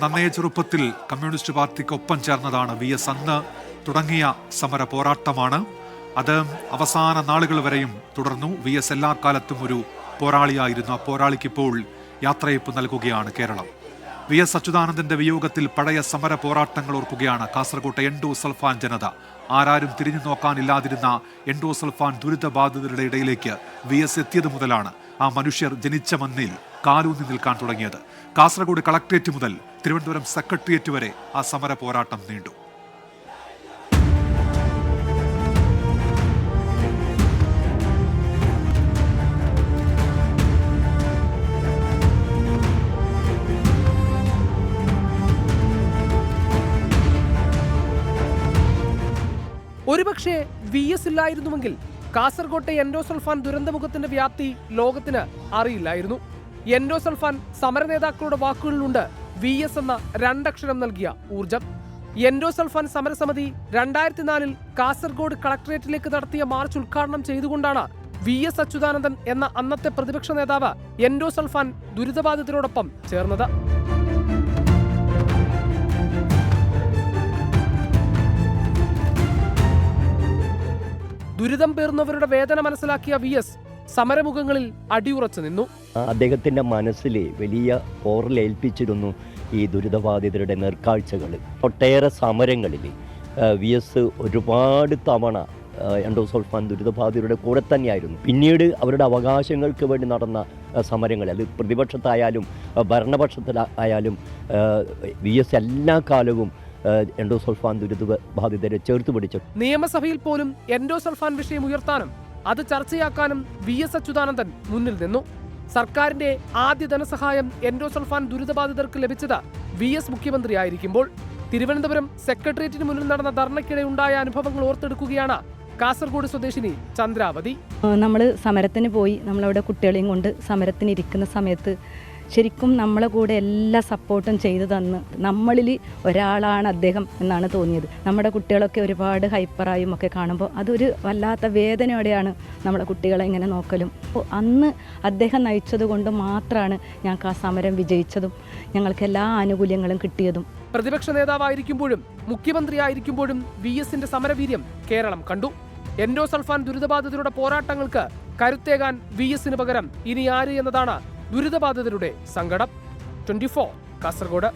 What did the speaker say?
നന്നേ ചെറുപ്പത്തിൽ കമ്മ്യൂണിസ്റ്റ് പാർട്ടിക്കൊപ്പം ചേർന്നതാണ് VS. അന്ന് തുടങ്ങിയ സമര പോരാട്ടമാണ് അത്. അവസാന നാളുകൾ വരെയും തുടർന്നു. VS എല്ലാ കാലത്തും ഒരു പോരാളിയായിരുന്നു. ആ പോരാളിക്കിപ്പോൾ യാത്രയപ്പ് നൽകുകയാണ് കേരളം. VS അച്യുതാനന്ദന്റെ വിയോഗത്തിൽ പഴയ സമര പോരാട്ടങ്ങൾ ഓർക്കുകയാണ് കാസർകോട്ടെ എൻഡോസൾഫാൻ ജനത. ആരാരും തിരിഞ്ഞു നോക്കാനില്ലാതിരുന്ന എൻഡോസൾഫാൻ ദുരിതബാധിതരുടെ ഇടയിലേക്ക് VS എത്തിയത് മുതലാണ് ആ മനുഷ്യർ ജനിച്ച മണ്ണിൽ കാലൂന്നി നിൽക്കാൻ തുടങ്ങിയത്. കാസർഗോഡ് കളക്ട്രേറ്റ് മുതൽ തിരുവനന്തപുരം സെക്രട്ടേറിയറ്റ് വരെ ആ സമര പോരാട്ടം നീണ്ടു. ഒരുപക്ഷെ VS ഇല്ലായിരുന്നുവെങ്കിൽ കാസർകോട്ടെ എൻഡോസൾഫാൻ ദുരന്തമുഖത്തിന്റെ വ്യാപ്തി ലോകത്തിന് അറിയില്ലായിരുന്നു. എൻഡോസൾഫാൻ സമര നേതാക്കളുടെ വാക്കുകളിലുണ്ട് VS എന്ന രണ്ടക്ഷരം നൽകിയ ഊർജം. എൻഡോസൾഫാൻ സമരസമിതി 2004 കാസർഗോഡ് കളക്ടറേറ്റിലേക്ക് നടത്തിയ മാർച്ച് ഉദ്ഘാടനം ചെയ്തുകൊണ്ടാണ് VS അച്യുതാനന്ദൻ എന്ന അന്നത്തെ പ്രതിപക്ഷ നേതാവ് എൻഡോസൾഫാൻ ദുരിതബാധിതരോടൊപ്പം ചേർന്നത്. ദുരിതം പേറുന്നവരുടെ വേദന മനസ്സിലാക്കിയ VS സമരമുഖങ്ങളിൽ അടിയുറച്ചു നിന്നു. അദ്ദേഹത്തിന്റെ മനസ്സിൽ വലിയ പോറലേൽപ്പിച്ചിരുന്നു ഈ ദുരിതബാധിതരുടെ നേർക്കാഴ്ചകൾ. ഒട്ടേറെ സമരങ്ങളിൽ VS ഒരുപാട് തവണ എൻഡോസൾഫാൻ ദുരിതബാധിതരുടെ കൂടെ തന്നെയായിരുന്നു. പിന്നീട് അവരുടെ അവകാശങ്ങൾക്ക് വേണ്ടി നടന്ന സമരങ്ങൾ, അത് പ്രതിപക്ഷത്തായാലും ഭരണപക്ഷത്തിലായാലും VS എല്ലാ കാലവും എൻഡോസൾഫാൻ ദുരിതബാധിതരെ ചേർത്ത് പിടിച്ചു. നിയമസഭയിൽ പോലും എൻഡോസൾഫാൻ വിഷയം ഉയർത്താനും അത് ചർച്ചയാക്കാനും VS അച്യുതാനന്ദൻ മുന്നിൽ നിന്നു. സർക്കാരിന്റെ ആദ്യ ധനസഹായം എൻഡോസൾഫാൻ ദുരിതബാധിതർക്ക് ലഭിച്ചത് VS മുഖ്യമന്ത്രിയായിരിക്കുമ്പോൾ. തിരുവനന്തപുരം സെക്രട്ടേറിയറ്റിന് മുന്നിൽ നടന്ന ധർണയ്ക്കിടെ ഉണ്ടായ അനുഭവങ്ങൾ ഓർത്തെടുക്കുകയാണ് കാസർഗോഡ് സ്വദേശിനി ചന്ദ്രാവതി. നമ്മൾ സമരത്തിന് പോയി, നമ്മളവിടെ കുട്ടികളെയും കൊണ്ട് സമരത്തിന് ഇരിക്കുന്ന സമയത്ത് ശരിക്കും നമ്മളെ കൂടെ എല്ലാ സപ്പോർട്ടും ചെയ്തു തന്ന് നമ്മളിൽ ഒരാളാണ് അദ്ദേഹം എന്നാണ് തോന്നിയത്. നമ്മുടെ കുട്ടികളൊക്കെ ഒരുപാട് ഹൈപ്പറായും ഒക്കെ കാണുമ്പോൾ അതൊരു വല്ലാത്ത വേദനയോടെയാണ് നമ്മളെ കുട്ടികളെ ഇങ്ങനെ നോക്കലും. അന്ന് അദ്ദേഹം നയിച്ചത് കൊണ്ട് മാത്രമാണ് ഞങ്ങൾക്ക് ആ സമരം വിജയിച്ചതും ഞങ്ങൾക്ക് എല്ലാ ആനുകൂല്യങ്ങളും കിട്ടിയതും. പ്രതിപക്ഷ നേതാവായിരിക്കുമ്പോഴും മുഖ്യമന്ത്രിയായിരിക്കുമ്പോഴും VSന്റെ സമരവീര്യം കേരളം കണ്ടു. എൻഡോസൾഫാൻ ദുരിതബാധിതരുടെ പോരാട്ടങ്ങൾക്ക് കരുത്തേകാൻ VSന് പകരം ഇനി ആര് എന്നതാണ് ദുരിതബാധിതരുടെ സങ്കടം. 24 കാസർഗോഡ്.